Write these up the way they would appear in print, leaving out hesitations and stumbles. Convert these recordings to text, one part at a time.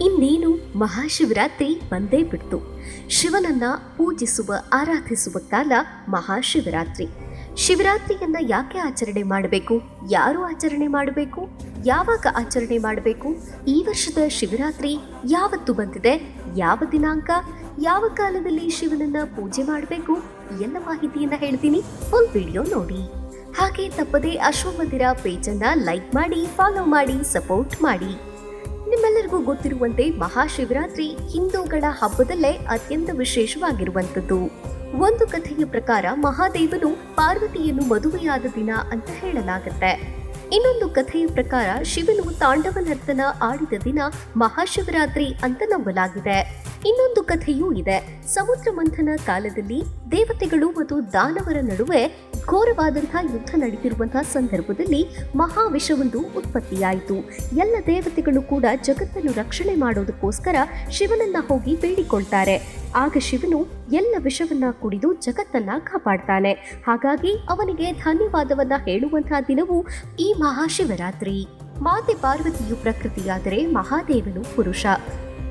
ಇನ್ನೇನು ಮಹಾಶಿವರಾತ್ರಿ ಬಂದೇ ಬಿಡ್ತು. ಶಿವನನ್ನ ಪೂಜಿಸುವ ಆರಾಧಿಸುವ ಕಾಲ ಮಹಾಶಿವರಾತ್ರಿ. ಶಿವರಾತ್ರಿಯನ್ನ ಯಾಕೆ ಆಚರಣೆ ಮಾಡಬೇಕು, ಯಾರು ಆಚರಣೆ ಮಾಡಬೇಕು, ಯಾವಾಗ ಆಚರಣೆ ಮಾಡಬೇಕು, ಈ ವರ್ಷದ ಶಿವರಾತ್ರಿ ಯಾವತ್ತು ಬಂದಿದೆ, ಯಾವ ದಿನಾಂಕ, ಯಾವ ಕಾಲದಲ್ಲಿ ಶಿವನನ್ನ ಪೂಜೆ ಮಾಡಬೇಕು, ಎಲ್ಲ ಮಾಹಿತಿಯನ್ನ ಹೇಳ್ತೀನಿ. ಫುಲ್ ವಿಡಿಯೋ ನೋಡಿ. ಹಾಗೆ ತಪ್ಪದೆ ಅಶ್ವಮಂದಿರ ಪೇಜನ್ನ ಲೈಕ್ ಮಾಡಿ, ಫಾಲೋ ಮಾಡಿ, ಸಪೋರ್ಟ್ ಮಾಡಿ. ನಿಮ್ಮೆಲ್ಲರಿಗೂ ಗೊತ್ತಿರುವಂತೆ ಮಹಾಶಿವರಾತ್ರಿ ಹಿಂದೂಗಳ ಹಬ್ಬದಲ್ಲೇ ಅತ್ಯಂತ ವಿಶೇಷವಾಗಿರುವಂಥದ್ದು. ಒಂದು ಕಥೆಯ ಪ್ರಕಾರ ಮಹಾದೇವನು ಪಾರ್ವತಿಯನ್ನು ಮದುವೆಯಾದ ದಿನ ಅಂತ ಹೇಳಲಾಗುತ್ತೆ. ಇನ್ನೊಂದು ಕಥೆಯ ಪ್ರಕಾರ ಶಿವನು ತಾಂಡವ ನರ್ತನ ಆಡಿದ ದಿನ ಮಹಾಶಿವರಾತ್ರಿ ಅಂತ ನಂಬಲಾಗಿದೆ. ಇನ್ನೊಂದು ಕಥೆಯೂ ಇದೆ. ಸಮುದ್ರ ಮಂಥನ ಕಾಲದಲ್ಲಿ ದೇವತೆಗಳು ಮತ್ತು ದಾನವರ ನಡುವೆ ಘೋರವಾದಂತಹ ಯುದ್ಧ ನಡೆದಿರುವಂತಹ ಸಂದರ್ಭದಲ್ಲಿ ಮಹಾವಿಷವೊಂದು ಉತ್ಪತ್ತಿಯಾಯಿತು. ಎಲ್ಲ ದೇವತೆಗಳು ಕೂಡ ಜಗತ್ತನ್ನು ರಕ್ಷಣೆ ಮಾಡೋದಕ್ಕೋಸ್ಕರ ಶಿವನನ್ನ ಹೋಗಿ ಬೇಡಿಕೊಳ್ತಾರೆ. ಆಗ ಶಿವನು ಎಲ್ಲ ವಿಷವನ್ನ ಕುಡಿದು ಜಗತ್ತನ್ನ ಕಾಪಾಡ್ತಾನೆ. ಹಾಗಾಗಿ ಅವನಿಗೆ ಧನ್ಯವಾದವನ್ನ ಹೇಳುವಂತಹ ದಿನವೂ ಈ ಮಹಾಶಿವರಾತ್ರಿ. ಮಾತೆ ಪಾರ್ವತಿಯು ಪ್ರಕೃತಿಯಾದರೆ ಮಹಾದೇವನು ಪುರುಷ.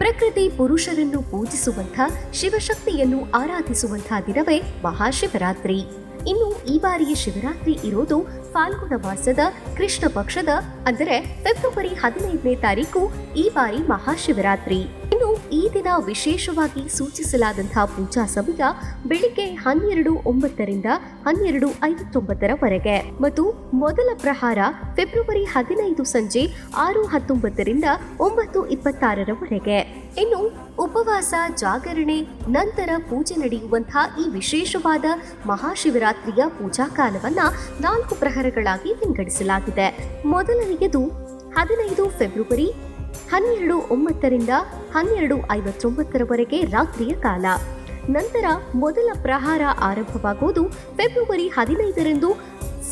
ಪ್ರಕೃತಿ ಪುರುಷರನ್ನು ಪೂಜಿಸುವಂಥ, ಶಿವಶಕ್ತಿಯನ್ನು ಆರಾಧಿಸುವಂಥ ದಿನವೇ ಮಹಾಶಿವರಾತ್ರಿ. ಇನ್ನು ಈ ಬಾರಿಯ ಶಿವರಾತ್ರಿ ಇರೋದು ಫಾಲ್ಗುಣ ಮಾಸದ ಕೃಷ್ಣ ಪಕ್ಷದ ಅಂದರೆ ಫೆಬ್ರವರಿ 15ನೇ ತಾರೀಕು ಈ ಬಾರಿ ಮಹಾಶಿವರಾತ್ರಿ. ಇನ್ನು ಈ ದಿನ ವಿಶೇಷವಾಗಿ ಸೂಚಿಸಲಾದಂತಹ ಪೂಜಾ ಸಮಯ ಬೆಳಿಗ್ಗೆ 12:09ರಿಂದ 12:59 ಮತ್ತು ಮೊದಲ ಪ್ರಹಾರ ಫೆಬ್ರವರಿ 15 ಸಂಜೆ 6:19ರಿಂದ 9:26 ಇನ್ನು ಉಪವಾಸ, ಜಾಗರಣೆ ನಂತರ ಪೂಜೆ ನಡೆಯುವಂತಹ ಈ ವಿಶೇಷವಾದ ಮಹಾಶಿವರಾತ್ರಿಯ ಪೂಜಾ ಕಾಲವನ್ನ 4 ಪ್ರಹರಗಳಾಗಿ ವಿಂಗಡಿಸಲಾಗಿದೆ. ಮೊದಲನೆಯದು 15 ಫೆಬ್ರವರಿ 12:09ರಿಂದ 12:59 ರಾತ್ರಿಯ ಕಾಲ. ನಂತರ ಮೊದಲ ಪ್ರಹಾರ ಆರಂಭವಾಗುವುದು ಫೆಬ್ರವರಿ 15ರಂದು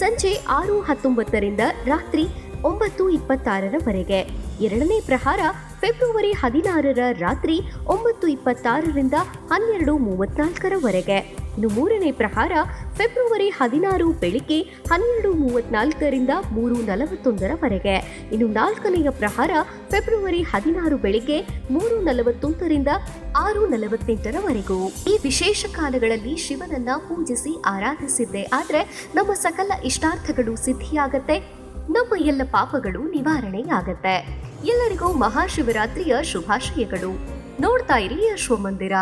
ಸಂಜೆ 6:19ರಿಂದ ರಾತ್ರಿ 9:26 ಎರಡನೇ ಪ್ರಹಾರ ಫೆಬ್ರವರಿ 16ರ ರಾತ್ರಿ 9:26ರಿಂದ 12:34 ಇನ್ನು ಮೂರನೇ ಪ್ರಹಾರ ಫೆಬ್ರವರಿ 16 ಬೆಳಿಗ್ಗೆ 12:34ರಿಂದ 3:41 ಇನ್ನು ನಾಲ್ಕನೆಯ ಪ್ರಹಾರ ಫೆಬ್ರವರಿ 16 ಬೆಳಿಗ್ಗೆ 3:41ರಿಂದ 6:48 ಈ ವಿಶೇಷ ಕಾಲಗಳಲ್ಲಿ ಶಿವನನ್ನ ಪೂಜಿಸಿ ಆರಾಧಿಸಿದ್ದೆ ಆದ್ರೆ ನಮ್ಮ ಸಕಲ ಇಷ್ಟಾರ್ಥಗಳು ಸಿದ್ಧಿಯಾಗತ್ತೆ, ನಮ್ಮ ಎಲ್ಲ ಪಾಪಗಳು ನಿವಾರಣೆಯಾಗತ್ತೆ. ಎಲ್ಲರಿಗೂ ಮಹಾಶಿವರಾತ್ರಿಯ ಶುಭಾಶಯಗಳು. ನೋಡ್ತಾ ಇರಿ ಅಶ್ವಮಂದಿರ.